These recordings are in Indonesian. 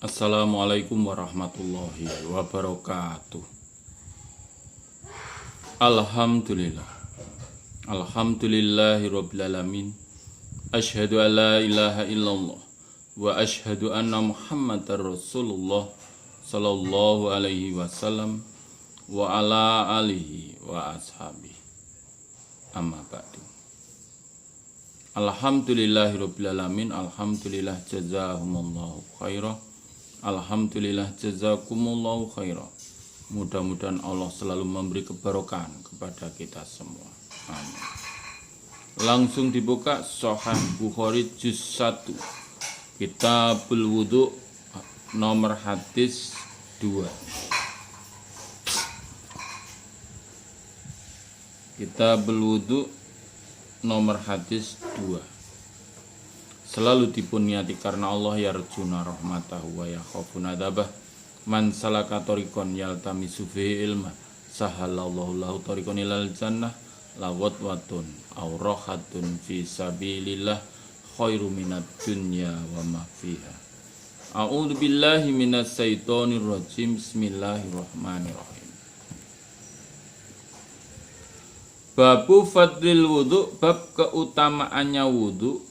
Assalamualaikum warahmatullahi wabarakatuh. Alhamdulillah. Alhamdulillahirabbil alamin. Asyhadu an la ilaha illallah wa asyhadu anna Muhammadar Rasulullah sallallahu alaihi wasallam wa ala alihi wa ashabihi. Amma ba'du. Alhamdulillahirabbil alamin. Alhamdulillah jazakumullahu khairan. Alhamdulillah jazakumullahu khairan. Mudah-mudahan Allah selalu memberi keberkahan kepada kita semua. Amin. Langsung dibuka Sahih Bukhari juz 1. Kitabul Wudu nomor hadis 2. Kitabul Wudu nomor hadis 2. Selalu dipuniati karena Allah yarjuna rahmatahu wa yakhafuna adzabah. Man salaka tariqan yaltamisu fihi ilma sahalallahu lahu tariqan ilal jannah lawatwatun aw rahatun fi sabilillah khairu minad dunya wa ma fiha. A'udzu billahi minas syaitonir rajim. Bismillahirrahmanirrahim. Babu fadlil wudu, bab keutamaannya wudu.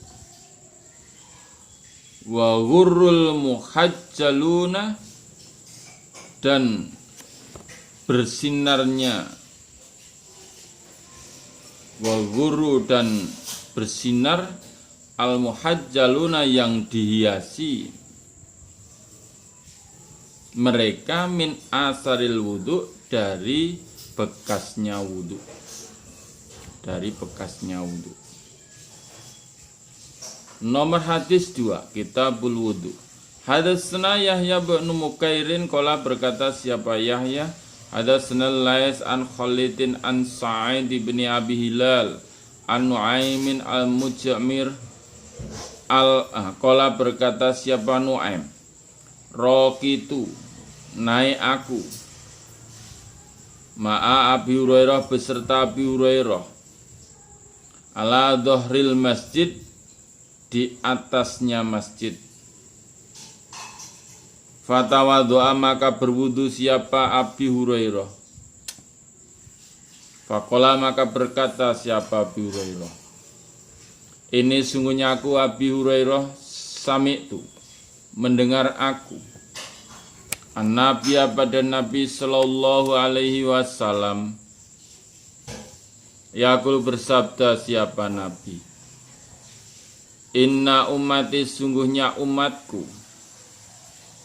Wa ghurrul muhajjaluna, dan bersinarnya, wa ghurru, dan bersinar, al muhajjaluna, yang dihiasi mereka, min asaril wudu, dari bekasnya wudu. Dari bekasnya wudu. Nomor hadis 2, Kitabul Wudu. Hadatsana Yahya bin Mukairin qala, berkata siapa Yahya, hadatsana Lais an Khalidin an Sa'id bin Abi Hilal an Nu'aimin al-Mujamir qala, berkata siapa Nu'aim, raqitu, naik aku, ma'a Abi Hurairah, beserta Abi Hurairah, ala dhahril masjid, di atasnya masjid. Fatawadhu'a, maka berwudu siapa Abi Hurairah. Faqala, maka berkata siapa Abi Hurairah, ini sungguhnya aku Abi Hurairah, sami'tu, mendengar aku, an-Nabi, pada Nabi sallallahu alaihi wasallam, yaqul, bersabda siapa Nabi, inna ummati, sungguhnya umatku,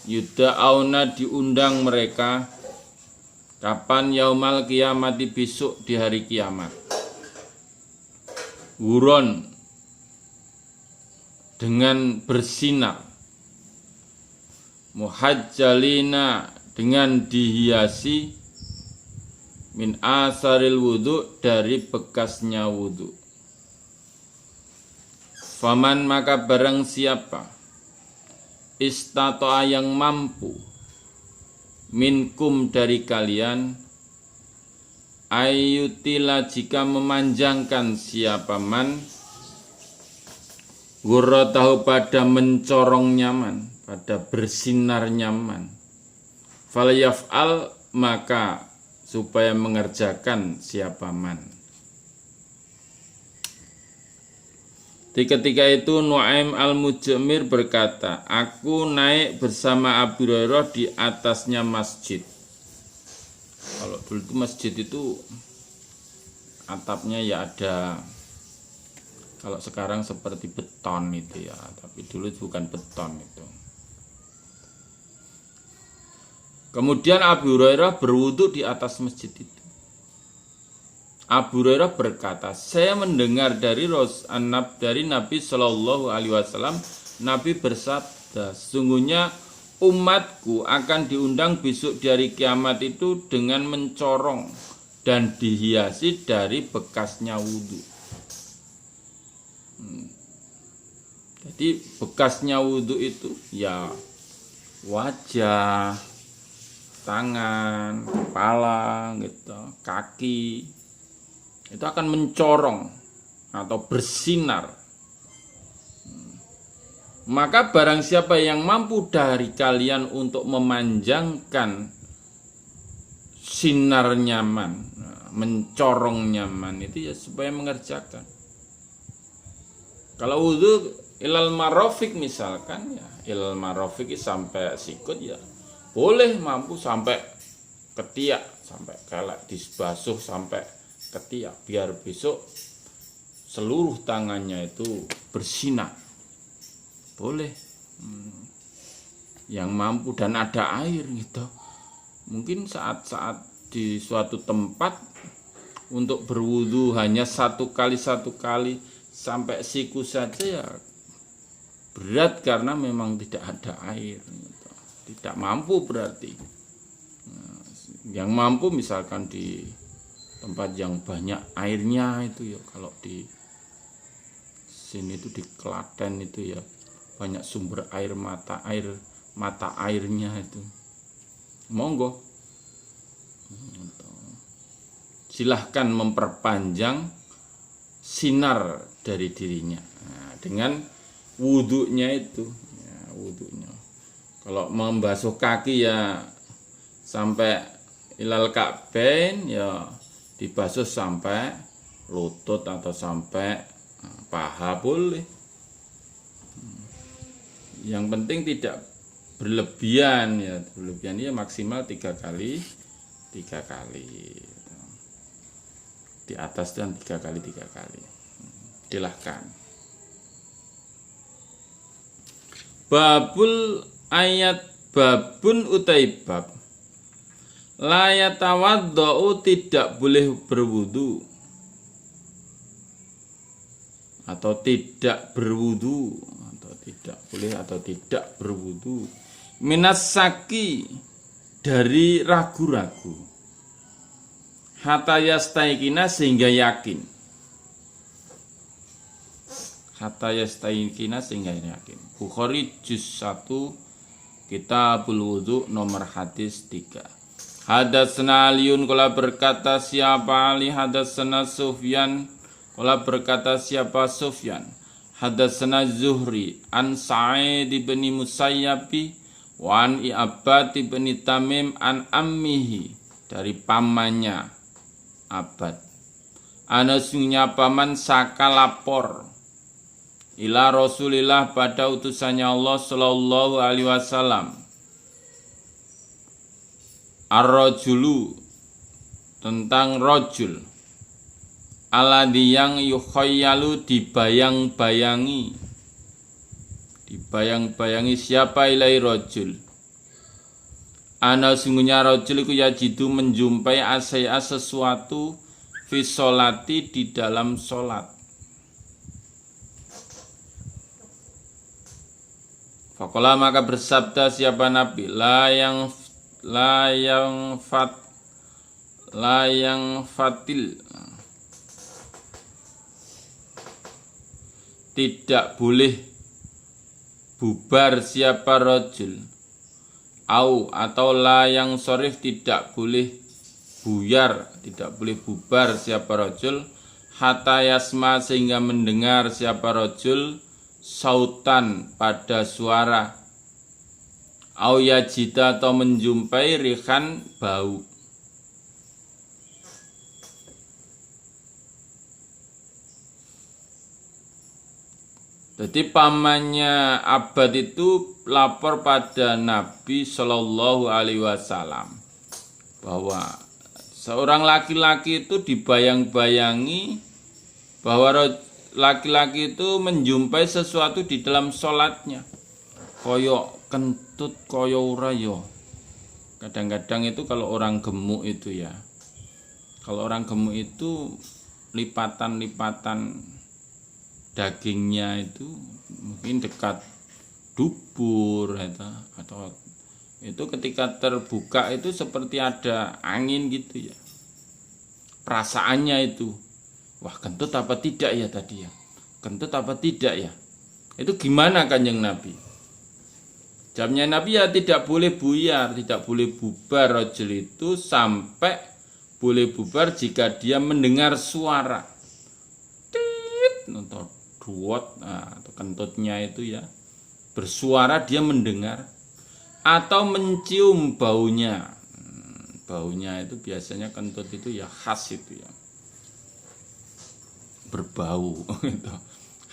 yuda'auna, diundang mereka, kapan, yaumal kiamati, besok di hari kiamat, wuron, dengan bersinar, muhajjalina, dengan dihiasi, min asaril wudu, dari bekasnya wudu. Faman, maka barang siapa, istata'a, yang mampu, minkum, dari kalian, ayyutila, jika memanjangkan siapa man, ghurratahu, pada mencorong nyaman, pada bersinar nyaman, falyaf'al, maka supaya mengerjakan siapa man. Di ketika itu Nu'aim al-Mujamir berkata, aku naik bersama Abu Hurairah di atasnya masjid. Kalau dulu itu masjid itu atapnya ya ada, kalau sekarang seperti beton itu ya, tapi dulu itu bukan beton itu. Kemudian Abu Hurairah berwudu di atas masjid itu. Abu Hurairah berkata, saya mendengar dari Nabi Shallallahu Alaihi Wasallam, Nabi bersabda, sesungguhnya umatku akan diundang besok di hari kiamat itu dengan mencorong dan dihiasi dari bekasnya wudu. Jadi bekasnya wudu itu ya wajah, tangan, kepala, gitu, kaki, itu akan mencorong atau bersinar Maka barang siapa yang mampu dari kalian untuk memanjangkan sinar nyaman, mencorong nyaman itu ya supaya mengerjakan. Kalau wudhu ilal marofik misalkan ya, ilal marofik sampai sikut ya boleh, mampu sampai ketiak, sampai kelek dibasuh sampai ketiak biar besok seluruh tangannya itu bersinar. Boleh. Yang mampu dan ada air gitu. Mungkin saat-saat di suatu tempat untuk berwudu hanya satu kali sampai siku saja ya berat karena memang tidak ada air gitu. Tidak mampu berarti. Yang mampu misalkan di tempat yang banyak airnya itu ya, kalau di sini itu di Klaten itu ya banyak sumber air, mata airnya itu, monggo silahkan memperpanjang sinar dari dirinya dengan wudhunya itu ya, wudhunya. Kalau membasuh kaki ya sampai ilal ka'bain ya dibasuh sampai lutut atau sampai paha boleh. Yang penting tidak berlebihan ya, maksimal 3 kali di atas dan 3 kali silahkan. Babul ayat babun utai bab la yatawaddau tidak boleh berwudu atau tidak berwudu atau tidak boleh atau tidak berwudu minas saki dari ragu-ragu hatta yastaikina sehingga yakin, hatta yastaikina sehingga yakin. Bukhari juz 1 Kitabul Wudu nomor hadis 3. Hadatsana Aliun qala berkata siapa Ali, hadatsana Sufyan qala berkata siapa Sufyan, hadatsana Zuhri an Sa'id bin Musayyabi wa an Abbad bin Tamim an ammihi dari pamannya Abbad. Anasnya paman saka lapor ila Rasulillah pada utusannya Allah sallallahu alaihi wasallam. Ar-rajulu tentang rajul alladzi yang yukhayyalu dibayang-bayangi siapa ilai rajul. Ana sungguhnya rajul iku yajidu menjumpai asaya sesuatu fi sholati di dalam sholat. Faqala maka bersabda siapa Nabi, la yang fatil tidak boleh bubar siapa rajul atau la yang sorif tidak boleh buyar, tidak boleh bubar siapa rajul hatta yasma sehingga mendengar siapa rajul sautan pada suara au yajida atau menjumpai rihan bau. Jadi pamannya Abbad itu lapor pada Nabi Shallallahu Alaihi Wasallam bahwa seorang laki-laki itu dibayang-bayangi bahwa laki-laki itu menjumpai sesuatu di dalam sholatnya, koyo kentut koyo ora yo. Kadang-kadang itu kalau orang gemuk itu ya, kalau orang gemuk itu lipatan-lipatan dagingnya itu mungkin dekat dubur atau itu ketika terbuka itu seperti ada angin gitu ya, perasaannya itu. Wah, kentut apa tidak ya tadi ya? Kentut apa tidak ya? Itu gimana Kanjeng Nabi? Jamnya Nabi ya tidak boleh buyar, tidak boleh bubar rajul itu sampai boleh bubar jika dia mendengar suara. Tit, atau duot, atau kentutnya itu ya. bersuara dia mendengar atau mencium baunya. Baunya itu biasanya kentut itu ya khas itu ya, berbau itu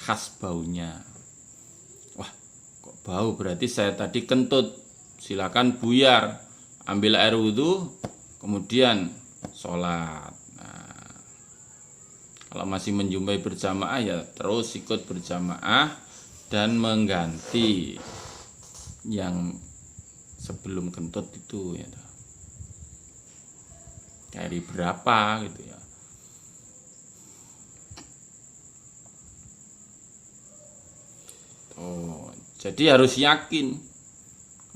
khas baunya. Wah, kok bau, berarti saya tadi kentut, silakan buyar, ambil air wudhu, kemudian sholat. Nah, kalau masih menjumpai berjamaah ya terus ikut berjamaah dan mengganti yang sebelum kentut itu ya. Hari berapa gitu ya. Jadi harus yakin.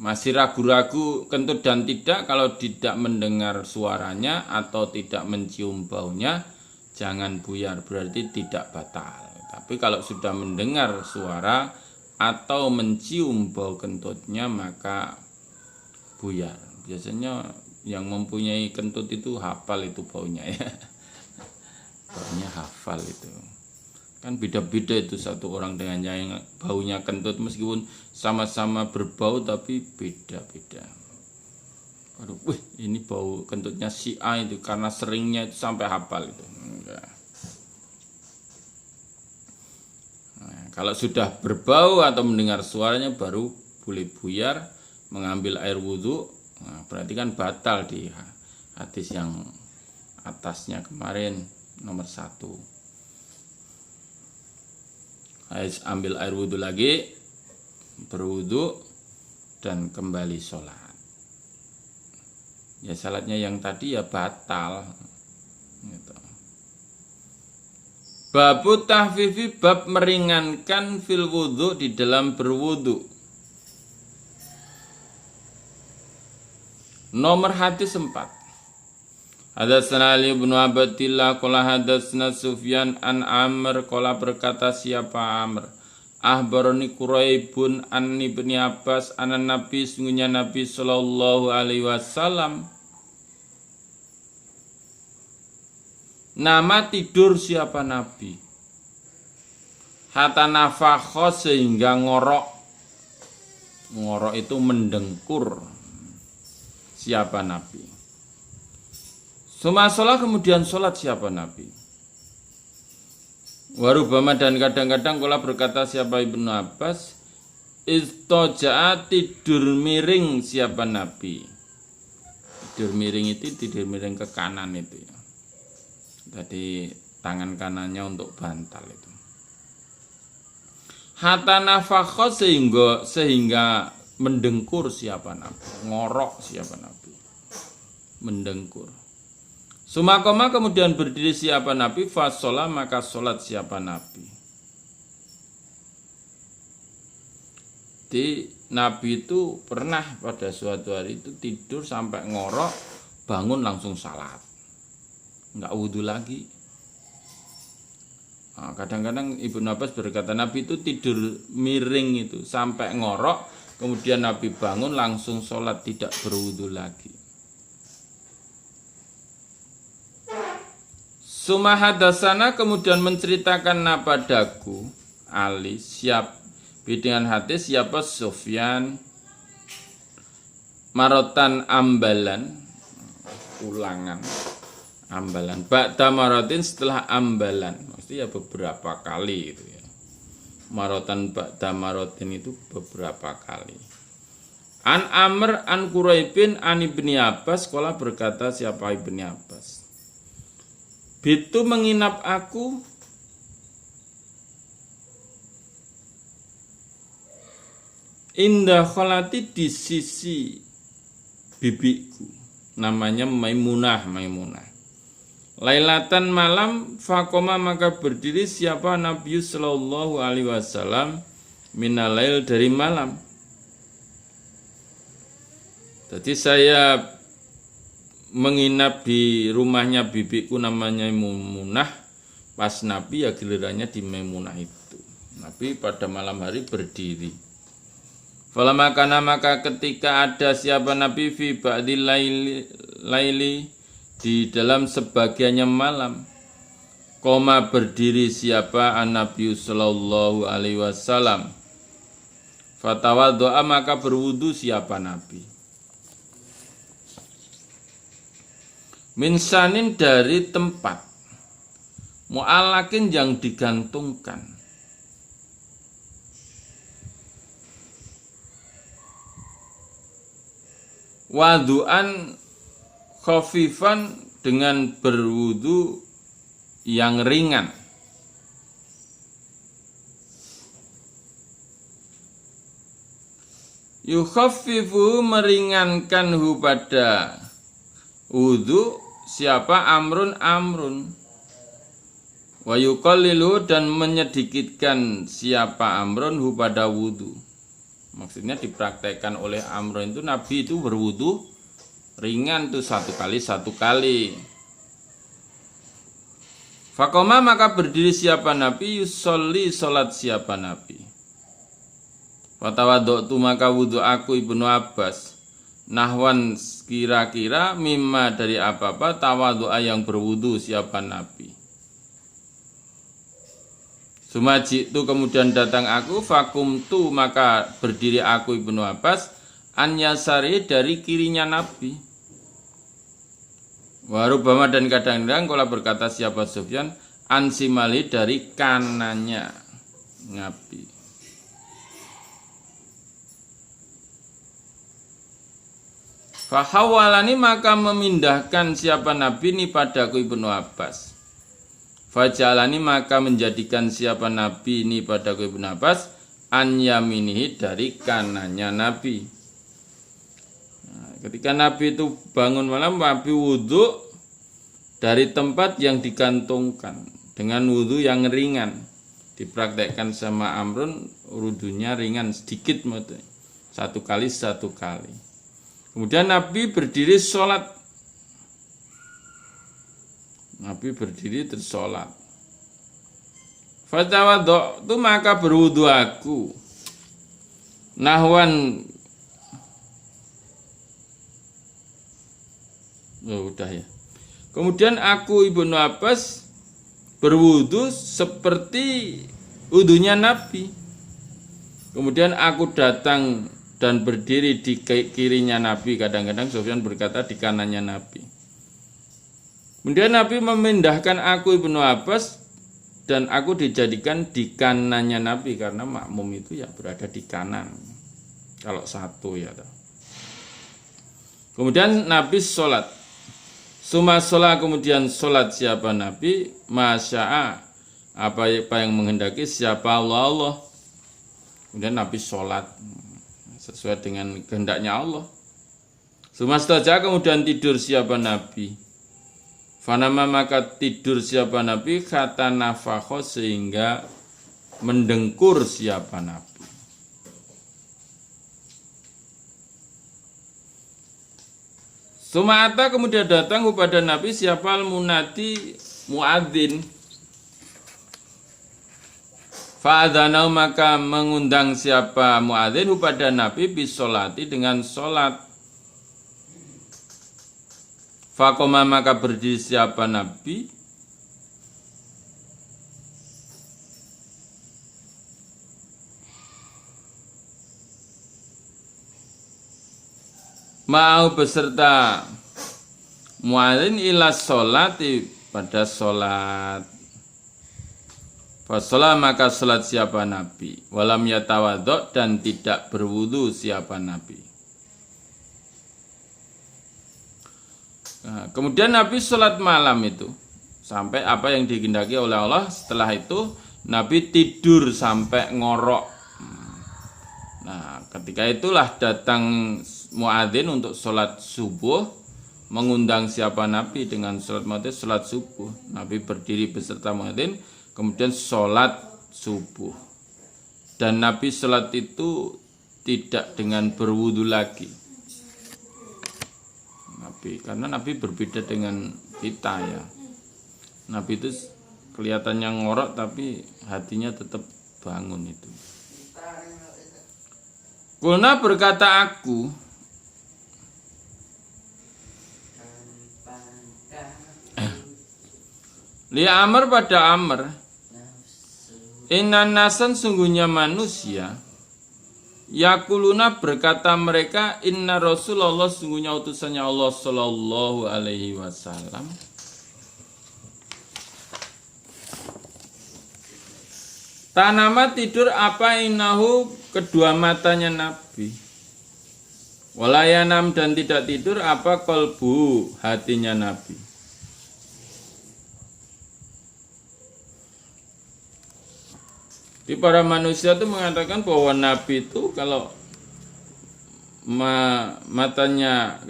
Masih ragu-ragu kentut dan tidak, kalau tidak mendengar suaranya atau tidak mencium baunya, jangan buyar, berarti tidak batal. Tapi kalau sudah mendengar suara atau mencium bau kentutnya, maka buyar. Biasanya yang mempunyai kentut itu hafal itu baunya ya. Baunya hafal itu. Kan beda-beda itu satu orang dengan yang baunya kentut, meskipun sama-sama berbau tapi beda-beda. Aduh, wih, ini bau kentutnya si A itu karena seringnya itu sampai hafal itu. Enggak. Nah, kalau sudah berbau atau mendengar suaranya baru boleh buyar, mengambil air wudhu. Nah, berarti kan batal di hadis yang atasnya kemarin nomor 1. Harus ambil air wudhu lagi, berwudhu dan kembali sholat. Ya salatnya yang tadi ya batal. Gitu. Babu tahfifi, bab meringankan fil wudhu, di dalam berwudhu. Nomor hadis 4. Hadatsana Ali bin Abdillah qala hadatsana Sufyan an Amr qala, berkata siapa Amr, ahbaroni Quraibun an Ibni Abbas anan Nabi, sungguhnya Nabi sallallahu alaihi wasallam, nama tidur siapa Nabi, hatta nafakho, sehingga ngorok. Ngorok itu mendengkur siapa Nabi. Suma sholat, kemudian sholat siapa Nabi. Warubama, dan kadang-kadang kala berkata siapa Ibnu Abbas, istoja'a, tidur miring siapa Nabi. Tidur miring itu tidur miring ke kanan itu ya. Jadi tangan kanannya untuk bantal itu. Hatta nafakho, sehingga mendengkur siapa Nabi, ngorok siapa Nabi, mendengkur. Sumakoma, kemudian berdiri siapa Nabi, fasolah, maka sholat siapa Nabi. Di Nabi itu pernah pada suatu hari itu tidur sampai ngorok, bangun langsung salat, nggak wudhu lagi. Nah, kadang-kadang Ibnu Abbas berkata Nabi itu tidur miring itu sampai ngorok, kemudian Nabi bangun langsung sholat, tidak berwudu lagi. Sumahadasana, kemudian menceritakan napadaku Ali, siap dengan hadis siapa Sufyan, marotan ambalan, ulangan ambalan, ba'da marotin, setelah ambalan, maksudnya beberapa kali itu ya. Marotan ba'da marotin itu beberapa kali. An Amr an Quraibin an Ibni Abbas, sekolah berkata siapa Ibni Abbas, bitu menginap aku indah kholati, di sisi bibiku, namanya Maimunah. Lailatan, malam, fakoma, maka berdiri siapa Nabi sallallahu alaihi wasallam, minalail, dari malam. Jadi saya menginap di rumahnya bibiku namanya Maimunah, pas Nabi ya gilirannya di Maimunah itu. Nabi pada malam hari berdiri. Falamma kana, maka ketika ada siapa Nabi fi ba'dil laili, di dalam sebagiannya malam, koma, berdiri siapa Nabi sallallahu alaihi wasallam, Fatawaddo'a maka berwudu siapa Nabi. Minsanin dari tempat, mu'allakin yang digantungkan. Wadu'an khafifan dengan berwudu yang ringan. Yukhaffifu meringankanhu pada wudu siapa Amrun. Wa yuqallilu dan menyedikitkan siapa Amrun hu pada wudu. Maksudnya dipraktekkan oleh Amrun itu Nabi itu berwudu ringan tuh satu kali. Fakoma maka berdiri siapa Nabi yusolli salat siapa Nabi. Fatawaddo'tu maka wudu aku Ibnu Abbas nahwan kira-kira mimma dari apa-apa tawaddu'a yang berwudu siapa Nabi. Sumaji itu kemudian datang aku fakumtu maka berdiri aku Ibnu Abbas an yasari dari kirinya Nabi. Warubama dan kadang-kadang kalau berkata siapa Sufyan an simali dari kanannya Nabi. Fahawalani maka memindahkan siapa Nabi ini padaku Ibnu Abbas. Fajalani maka menjadikan siapa Nabi ini padaku Ibnu Abbas an yaminihi dari kanannya Nabi. Nah, ketika Nabi itu bangun malam, Nabi wudhu dari tempat yang digantungkan dengan wudhu yang ringan. Dipraktekkan sama Amrun, wudhunya ringan sedikit, satu kali. Kemudian Nabi berdiri sholat. Nabi berdiri terus sholat. Fatawaddo'tu maka berwudu aku. Nahwan. Oh, udah ya. Kemudian aku Ibnu Abbas berwudu seperti wudunya Nabi. Kemudian aku datang dan berdiri di kirinya Nabi. Kadang-kadang Sufyan berkata di kanannya Nabi. Kemudian Nabi memindahkan aku Ibnu Abbas dan aku dijadikan di kanannya Nabi karena makmum itu ya berada di kanan. Kalau satu ya. Kemudian Nabi sholat. Suma sholat kemudian sholat siapa Nabi? Masya'a apa yang menghendaki siapa Allah. Kemudian Nabi sholat sesuai dengan kehendaknya Allah. Sumastaja kemudian tidur siapa Nabi. Fanama maka tidur siapa Nabi kata nafakho sehingga mendengkur siapa Nabi. Sumata kemudian datang kepada Nabi siapa al-munadi muadzin. Fa'adhanau maka mengundang siapa muadzin kepada Nabi bisolati dengan solat. Fakoma maka berdiri siapa Nabi. Mau beserta muadzin ila solati pada solat. Fasolah maka salat siapa Nabi. Walam yatawaddo dan tidak berwudu siapa Nabi. Nah, kemudian Nabi salat malam itu sampai apa yang dikehendaki oleh Allah. Setelah itu Nabi tidur sampai ngorok. Nah, ketika itulah datang muadzin untuk salat subuh, mengundang siapa Nabi dengan salat muadzin salat subuh. Nabi berdiri beserta muadzin. Kemudian sholat subuh. Dan Nabi sholat itu tidak dengan berwudu lagi. Karena Nabi berbeda dengan kita ya. Nabi itu kelihatannya ngorok tapi hatinya tetap bangun itu. Kulna berkata aku. Li Amr pada Amr. Inna nasan sungguhnya manusia Yakuluna berkata mereka, inna Rasulullah sungguhnya utusannya Allah sallallahu alaihi wasallam. Tanama tidur apa inahu kedua matanya Nabi. Walayanam dan tidak tidur apa kolbu hatinya Nabi. Di para manusia itu mengatakan bahwa Nabi itu kalau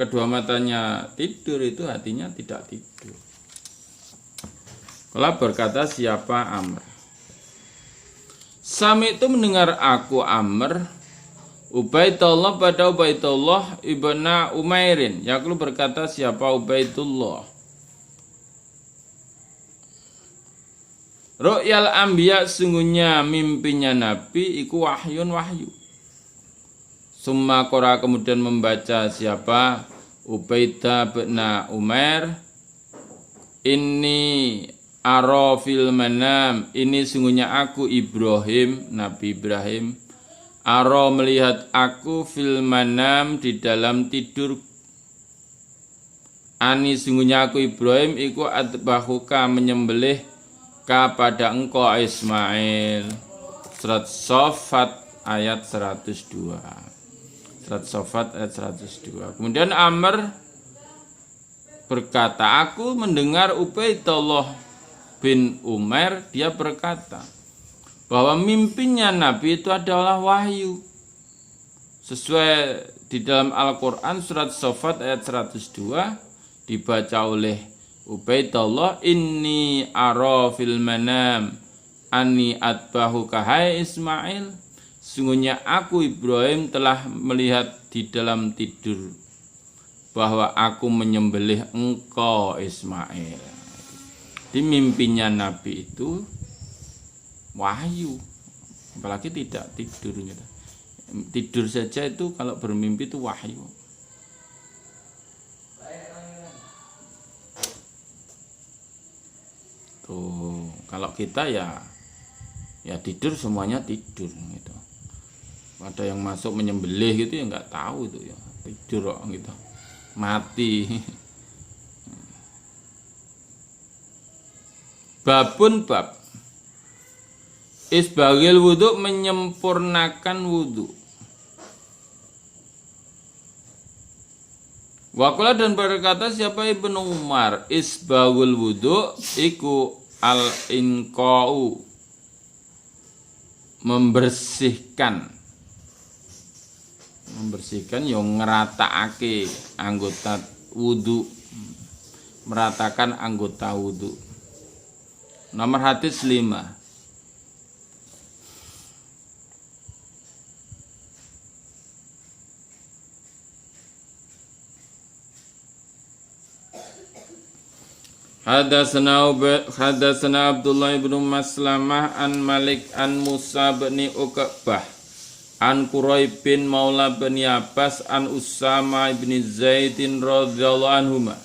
kedua matanya tidur itu hatinya tidak tidur. Kalau berkata siapa Amr. Sami itu mendengar aku Amr Ubaidullah pada Ubaidullah ibna Umairin. Yaklu berkata siapa Ubaidullah. Ru'yal anbiya sungguhnya mimpinya Nabi iku wahyun wahyu. Summa qara kemudian membaca siapa Ubaidah bin Umair. Ini aro fil manam, ini sungguhnya aku Ibrahim, Nabi Ibrahim. Aro melihat aku fil manam di dalam tidur. Ani sungguhnya aku Ibrahim iku adbahuka menyembelih pada engkau Ismail. Surat Shafat ayat 102. Surat Shafat ayat 102. Kemudian Amr berkata, aku mendengar Ubaidullah bin Umair, dia berkata bahwa mimpinya Nabi itu adalah wahyu. Sesuai di dalam Al-Quran surat Shafat ayat 102 dibaca oleh Ubaidullah, inni ara fil manam anni atbahu kahai Ismail. Sungguhnya aku Ibrahim telah melihat di dalam tidur bahwa aku menyembelih engkau Ismail. Di mimpinya Nabi itu wahyu, apalagi tidak tidur gitu. Tidur saja itu kalau bermimpi itu wahyu. Tuh, kalau kita ya tidur semuanya tidur gitu. Ada yang masuk menyembelih gitu ya nggak tahu itu ya, tidur kok gitu. Mati. Babun bab isbagil wudhu menyempurnakan wudhu. Wakulah dan berkata siapa Ibnu Umar, isbagul wudhu iku al-inqa'u membersihkan yang ngeratakake anggota wudhu, meratakan anggota wudhu. Nomor hadis 5. Hadatsana Abdullah bin Maslamah an Malik an Musa bin Uqbah an Quraib bin Maula bin Abbas an Usama bin Zaidin radhiyallahu anhuma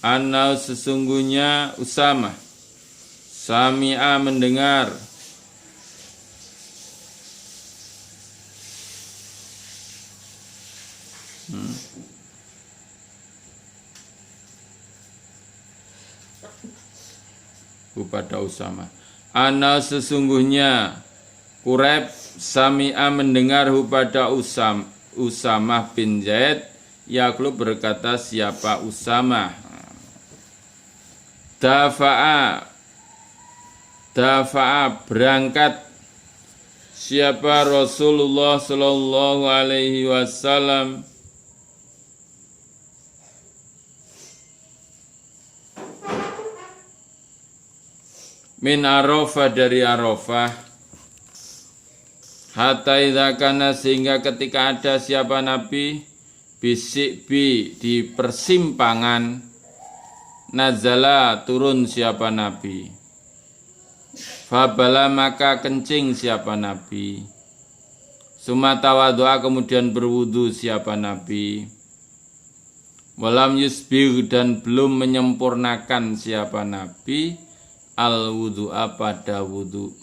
anna sesungguhnya Usama sami'a mendengar kepada Usama. Ana sesungguhnya Quraib sami'a mendengar kepada Usamah bin Zaid. Yaklu berkata siapa Usamah. Dafa'a berangkat siapa Rasulullah sallallahu alaihi wasallam min Arafah dari Arafah hatta idza kana sehingga ketika ada siapa Nabi bisikbi di persimpangan nazala turun siapa Nabi fabala maka kencing siapa Nabi sumata wadu'a kemudian berwudu siapa Nabi walam yusbih dan belum menyempurnakan siapa Nabi al-wudu'a pada wudu.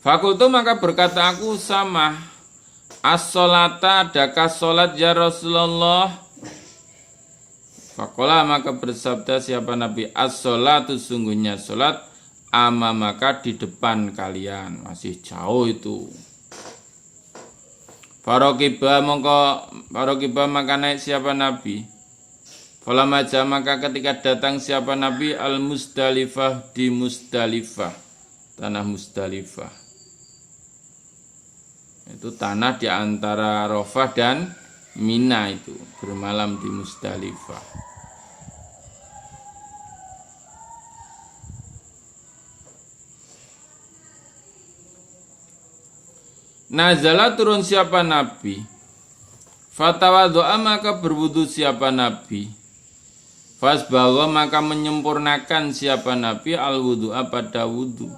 Fakultu maka berkata aku sama, as-sholata adakah sholat ya Rasulullah? Fakola maka bersabda siapa Nabi, as-sholatu sungguhnya sholat amamaka di depan kalian, masih jauh itu. Farokiba maka naik siapa Nabi. Falamaja maka ketika datang siapa Nabi al-Musdalifah di Musdalifah, tanah Musdalifah. Itu tanah di antara Arafah dan Mina, itu bermalam di Musdalifah. Nazala turun siapa Nabi. Fatawadhu'a maka berwudu siapa Nabi. Fasbagha maka menyempurnakan siapa Nabi al-wudu'a pada wudu.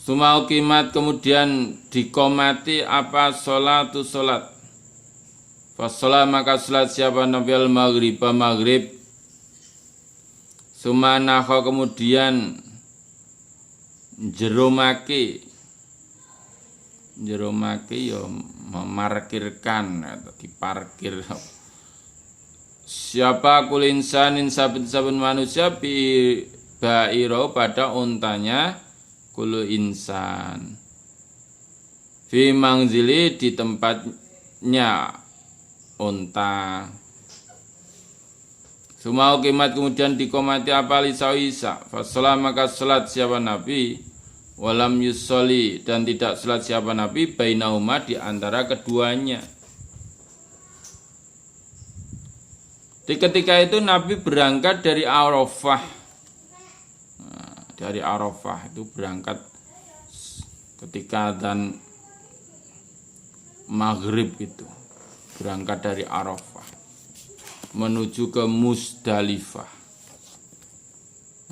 Sumau kimat kemudian dikomati apa sholatu sholat. Fasholat maka sholat siapa Nabi al-maghrib maghrib. Sumanakho kemudian jeromake ya memarkirkan atau diparkir. Siapa kulinsanin saben-saben manusia bi bairo pada untanya kulu insan fi mangzili di tempatnya unta. Sumau kimat kemudian dikomati apa lisawisa. Fasolah maka salat siapa Nabi walam yusoli dan tidak salat siapa Nabi bainahuma di antara keduanya. Di ketika itu Nabi berangkat dari Arafah. Dari Arafah itu berangkat ketika dan maghrib itu berangkat dari Arafah menuju ke Musdalifah.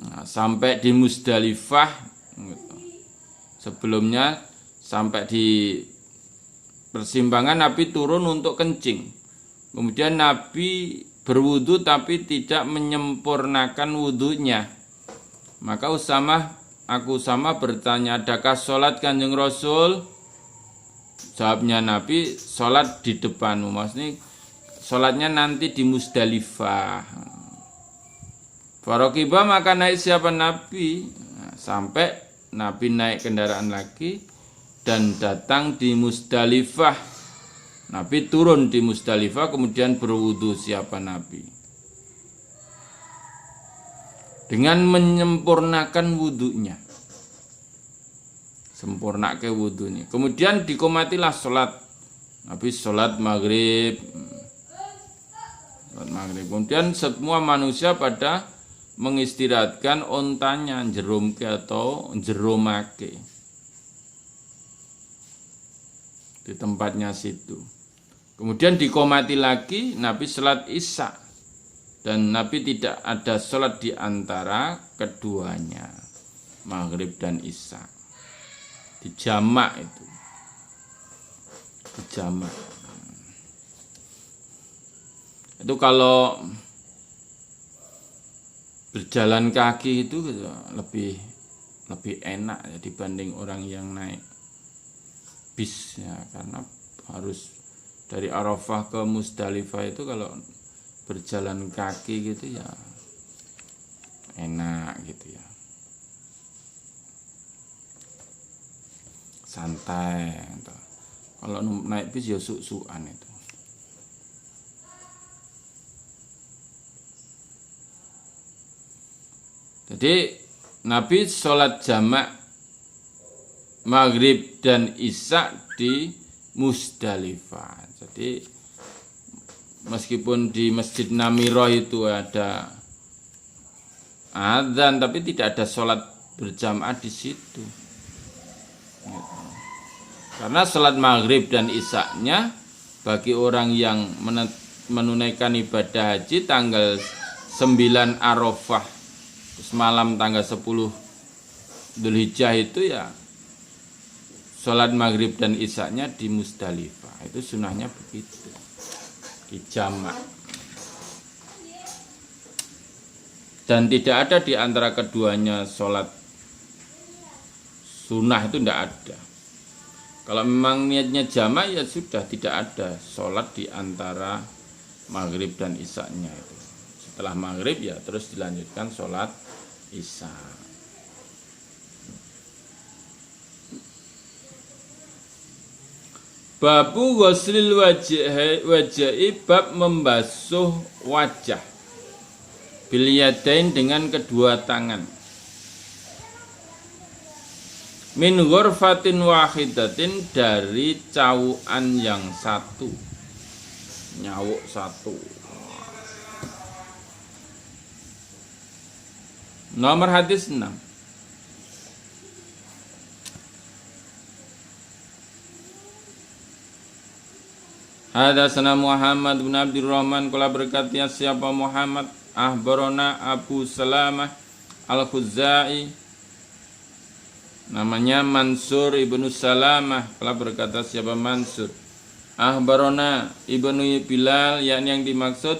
Nah, sampai di Musdalifah gitu. Sebelumnya sampai di persimpangan Nabi turun untuk kencing. Kemudian Nabi berwudu tapi tidak menyempurnakan wudunya. Maka aku sama bertanya, adakah sholat Kanjeng Rasul? Jawabnya Nabi, sholat di depanmu. Maksudnya sholatnya nanti di Musdalifah. Farokiba maka naik siapa Nabi? Nah, sampai Nabi naik kendaraan lagi dan datang di Musdalifah. Nabi turun di Musdalifah kemudian berwudu siapa Nabi. Dengan menyempurnakan wudunya. Sempurnakan wudunya. Kemudian dikomatilah sholat. Nabi sholat maghrib. Kemudian semua manusia pada mengistirahatkan ontanya, jerumke atau jeromake. Di tempatnya situ. Kemudian dikomati lagi, Nabi sholat isya. Dan Nabi tidak ada sholat di antara keduanya, maghrib dan isya. Dijamak itu. Dijamak. Itu kalau berjalan kaki itu lebih enak ya, dibanding orang yang naik bis ya, karena harus dari Arafah ke Musdalifah itu kalau berjalan kaki gitu ya enak gitu ya, santai gitu. Kalau naik bis ya suk-sukan itu. Jadi Nabi sholat jamak maghrib dan isya di Musdalifah. Jadi meskipun di Masjid Namirah itu ada adzan, tapi tidak ada sholat berjamaah di situ. Karena sholat maghrib dan isya-nya bagi orang yang menunaikan ibadah haji tanggal 9 Arafah, malam tanggal 10 Dzulhijjah itu ya sholat maghrib dan isya-nya di Musdalifah. Itu sunahnya begitu. Dijamak. Dan tidak ada di antara keduanya sholat sunnah itu tidak ada. Kalau memang niatnya jamak ya sudah, tidak ada sholat di antara maghrib dan isya-nya itu. Setelah maghrib ya terus dilanjutkan sholat isya. Babu ghuslil wajhi, bab membasuh wajah bil yadain dengan kedua tangan. Min ghurfatin wahidatin, dari cawukan yang satu, nyawuk satu. Nomor hadis 6. Hadatsana Muhammad bin Abdurrahman qala berkati siapa Muhammad ahbarona Abu Salamah Al-Khuzai, namanya Mansur ibnu Salamah, qala berkata siapa Mansur ahbarona ibnu Bilal, yakni yang dimaksud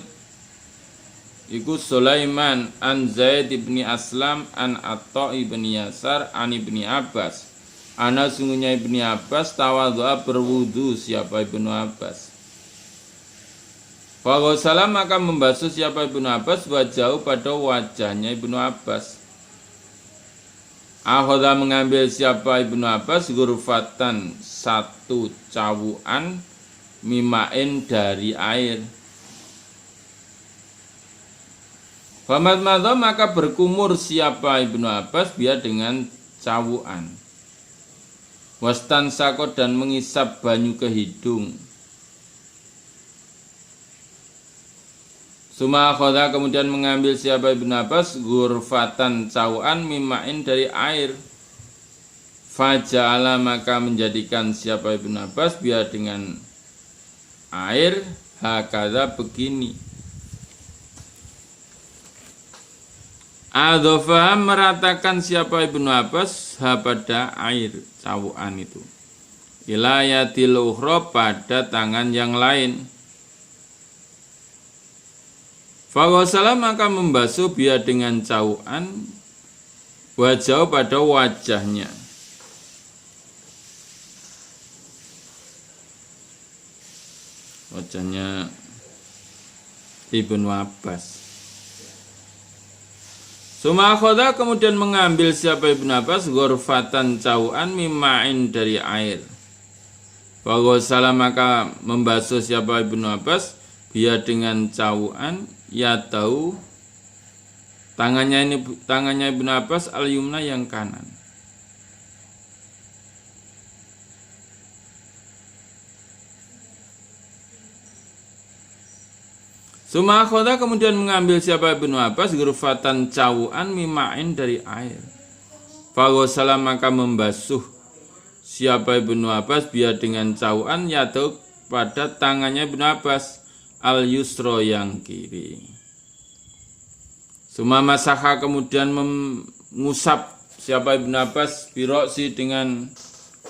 iku Sulaiman an Zaid ibni Aslam an Atta ibni Yasar an ibni Abbas, ana sungguhnya ibni Abbas tawadhu'a berwudu siapa ibnu Abbas. Faghasala maka membasuh siapa ibnu Abbas wajhahu pada wajahnya ibnu Abbas. Akhoda mengambil siapa ibnu Abbas ghurfatan satu cawuan mimain dari air. Famadmadha maka berkumur siapa ibnu Abbas biar dengan cawuan. Wastan sakot dan mengisap banyu ke hidung. Suma akhoda kemudian mengambil siapa ibnu Abbas ghurfatan cawuan mimain dari air. Faja'ala maka menjadikan siapa ibnu Abbas biar dengan air hakadha begini. Adhofa meratakan siapa ibnu Abbas pada air cawuan itu. Ilayatil ukhra pada tangan yang lain. Faghasala maka membasuh biar dengan cawuan wajah pada wajahnya. Wajahnya ibnu Abbas. Suma akhoda kemudian mengambil siapa ibnu Abbas ghurfatan cawuan mimain dari air. Faghasala maka membasuh siapa ibnu Abbas biar dengan cawuan ya tahu tangannya ibnu Abbas al-yumna yang kanan. Suma akhoda kemudian mengambil siapa ibnu Abbas ghurfatan cawuan mimain dari air. Faghasala maka membasuh siapa ibnu Abbas biar dengan cawuan ya tahu pada tangannya ibnu Abbas al-yusra yang kiri. Suma masaha kemudian mengusap siapa ibnu Abbas biroksi dengan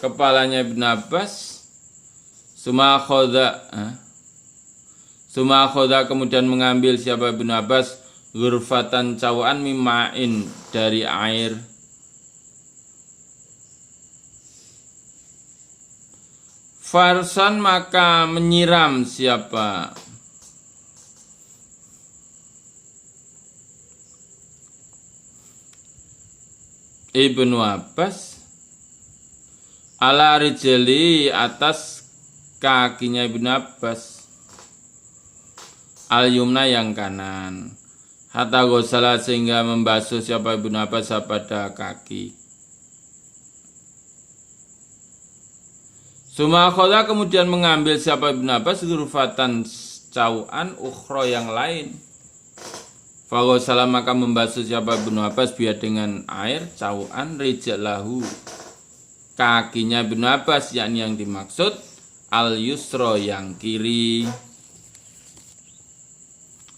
kepalanya ibnu Abbas. Suma akhoda kemudian mengambil siapa ibnu Abbas ghurfatan cawuan mimain dari air. Farsan maka menyiram siapa ibnu Abbas ala rijli atas kakinya ibnu Abbas al-yumna yang kanan. Hatta ghusala sehingga membasuh siapa ibnu Abbas pada kaki. Suma akhoda kemudian mengambil siapa ibnu Abbas ghurfatan cawuan ukhra yang lain. Faghasala maka membasuh siapa ibnu Abbas biar dengan air cawuan rijlahu kakinya ibnu Abbas, yakni yang dimaksud al-yusra yang kiri.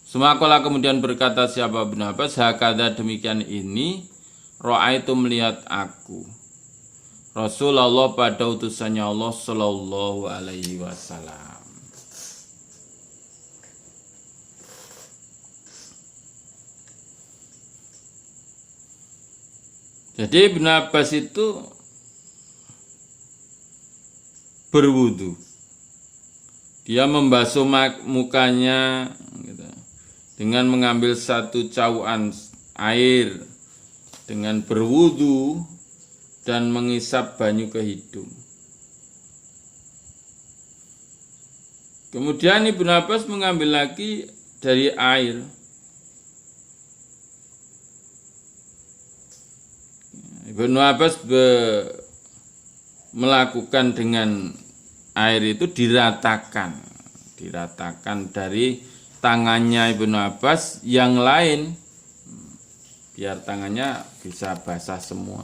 Sumakola kemudian berkata siapa ibnu Abbas hakadha demikian ini ra'aitu melihat aku Rasulullah pada utusannya Allah sallallahu alaihi wasallam. Jadi Ibnu Abbas itu berwudu. Dia membasuh mukanya gitu, dengan mengambil satu cauan air dengan berwudu dan mengisap banyu ke hidung. Kemudian Ibnu Abbas mengambil lagi dari air. Ibnu Abbas melakukan dengan air itu diratakan dari tangannya Ibnu Abbas yang lain, biar tangannya bisa basah semua.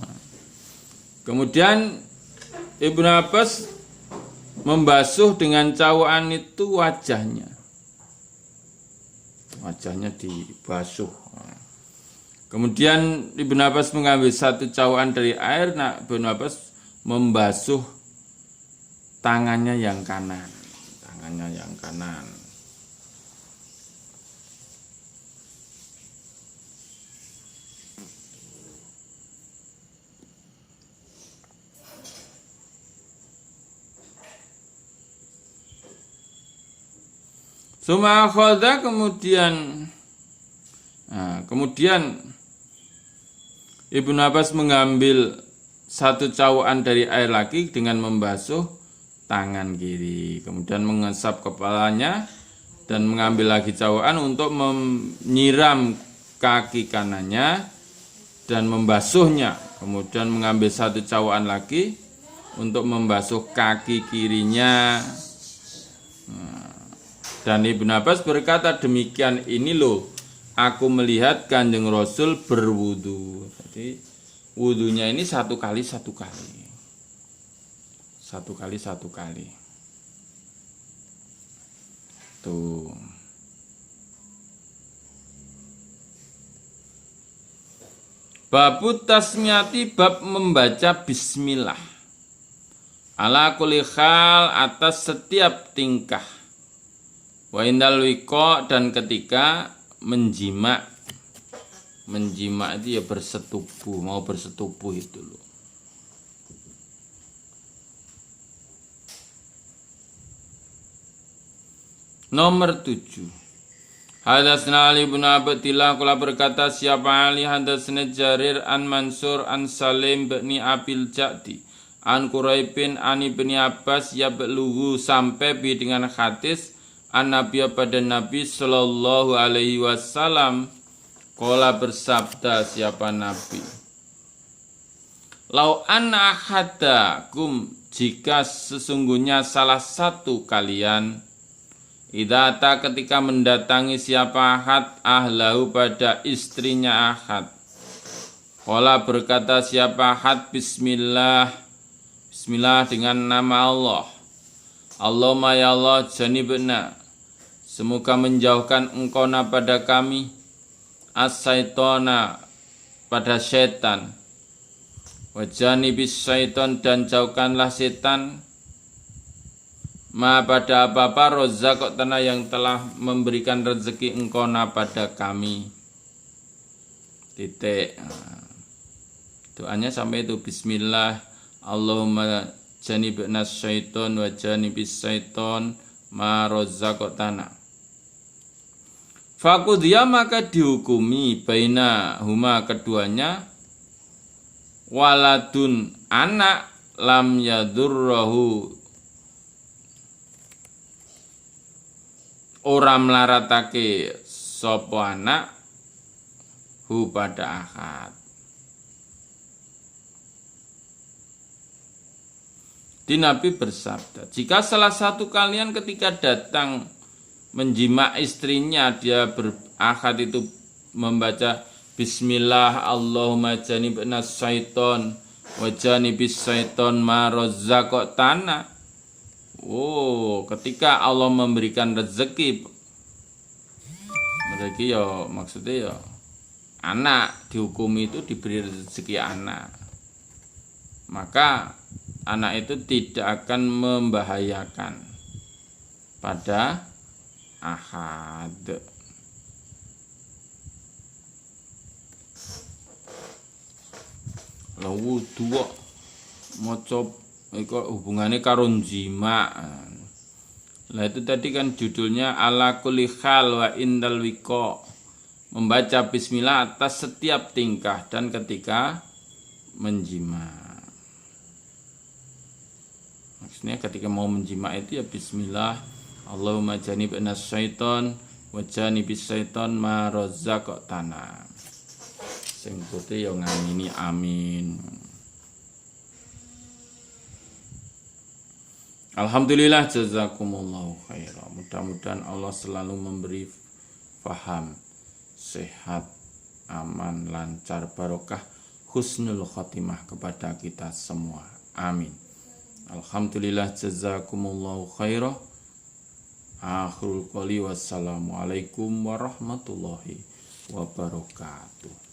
Kemudian Ibnu Abbas membasuh dengan cauan itu wajahnya dibasuh. Kemudian Ibnu Abbas mengambil satu cauan dari air. Ibnu Abbas membasuh tangannya yang kanan. Suma akhadha, kemudian Ibnu Abbas mengambil satu cauan dari air lagi dengan membasuh tangan kiri, kemudian mengesap kepalanya dan mengambil lagi cauan untuk menyiram kaki kanannya dan membasuhnya, kemudian mengambil satu cauan lagi untuk membasuh kaki kirinya. Dan Ibnu Abbas berkata, demikian ini loh aku melihat Kanjeng Rasul berwudu. Jadi wudunya ini satu kali. Tuh. Babu tasmiyati, bab membaca bismillah. Ala kulli hal, atas setiap tingkah. Wa indal wiqa, dan ketika menjima itu ya bersetubuh, mau bersetubuh itu loh. Nomor 7. Hadatsna Ali bin Abdillah qala berkata, siapa Ali? Hadatsna Jarir an Mansur an Salim bin Abil Ja'di an Quraibin an Ibni Abbas yablughu, sampai dengan hadis an Nabi, pada Nabi sallallahu alaihi wasallam qala bersabda, siapa Nabi, lau anna ahadakum, jika sesungguhnya salah satu kalian, idata, ketika mendatangi siapa ahad, ahlahu, pada istrinya ahad, qala berkata siapa ahad, bismillah dengan nama Allah, Allahumma ya Allah, janibna, semoga menjauhkan engkau pada kami, as-syaitona, pada setan, wa janibis syaiton, dan jauhkanlah setan, ma, pada apa-apa, rozak tanah yang telah memberikan rezeki engkau pada kami. Titik. Doanya sampai itu, bismillah, Allahumma janibna syaiton wa janibis syaiton ma rozaqtana. Fakudhiya, maka dihukumi, baina huma, keduanya, waladun, anak, lam yadurrahu, ora melaratake sopo anak, hu, pada ahad. Di Nabi bersabda, jika salah satu kalian ketika datang menjima istrinya, dia berahad itu membaca bismillah, Allahumma janibna syaiton wa janibis syaiton ma razaqtana. Oh, ketika Allah memberikan rezeki ya maksudnya ya anak, dihukumi itu diberi rezeki anak, maka anak itu tidak akan membahayakan pada ahad. Lalu dua maca Iku hubungannya karo jima. Lah itu tadi kan judulnya ala kulli hal wa indal wiqa. Membaca bismillah atas setiap tingkah dan ketika menjima. Maksudnya ketika mau menjima itu ya bismillah. Allahumma janibna syaiton wa janibis syaiton ma razaqtana. Sing putih yo ngamini amin. Alhamdulillah jazakumullahu khairan. Mudah-mudahan Allah selalu memberi faham, sehat, aman, lancar, barokah, husnul khotimah kepada kita semua. Amin. Alhamdulillah jazakumullahu khairan. Akhirul qouli wassalamualaikum warahmatullahi wabarakatuh.